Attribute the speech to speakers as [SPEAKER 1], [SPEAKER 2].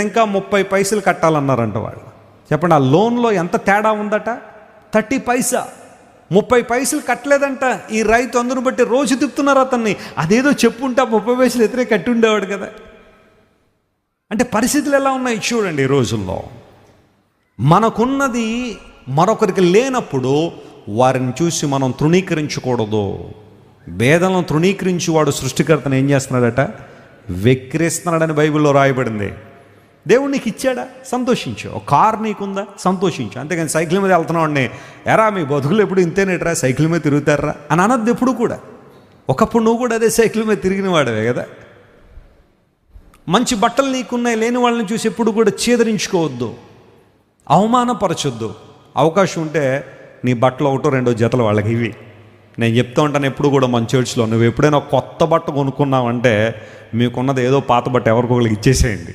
[SPEAKER 1] ఇంకా 30 పైసలు కట్టాలన్నారంట వాళ్ళు. చెప్పండి, ఆ లోన్లో ఎంత తేడా ఉందట? 30 పైసా. 30 పైసలు కట్టలేదంట. ఈ రైతు అందును బట్టి రోజు తిప్పుతున్నారు అతన్ని. అదేదో చెప్పుంటే 30 పైసలు ఎదురే కట్టి ఉండేవాడు కదా. అంటే పరిస్థితులు ఎలా ఉన్నాయి చూడండి. ఈ రోజుల్లో మనకున్నది మరొకరికి లేనప్పుడు వారిని చూసి మనం తృణీకరించకూడదు. భేదలను తృణీకరించి వాడు సృష్టికర్తను ఏం చేస్తున్నాడట? వెక్కిరిస్తున్నాడని బైబిల్లో రాయబడింది. దేవుడు నీకు ఇచ్చాడా? సంతోషించు. ఒక కారు నీకుందా? సంతోషించు. అంతేగాని సైకిల్ మీద వెళ్తున్నావాడిని, ఎరా మీ బతుకులు ఎప్పుడు ఇంతేనేట్రా, సైకిల్ మీద తిరుగుతారా అని అనద్దు ఎప్పుడు కూడా. ఒకప్పుడు నువ్వు కూడా అదే సైకిల్ మీద తిరిగిన వాడవే కదా. మంచి బట్టలు నీకున్నాయి, లేని వాళ్ళని చూసి ఎప్పుడు కూడా చీదరించుకోవద్దు, అవమానపరచొద్దు. అవకాశం ఉంటే నీ బట్టలు 1-2 జతలు వాళ్ళకి ఇవి. నేను చెప్తూ ఉంటాను ఎప్పుడు కూడా మన చర్చ్లో, నువ్వు ఎప్పుడైనా కొత్త బట్ట కొనుక్కున్నావంటే మీకున్నది ఏదో పాత బట్ట ఎవరికొకరికి ఇచ్చేసేయండి.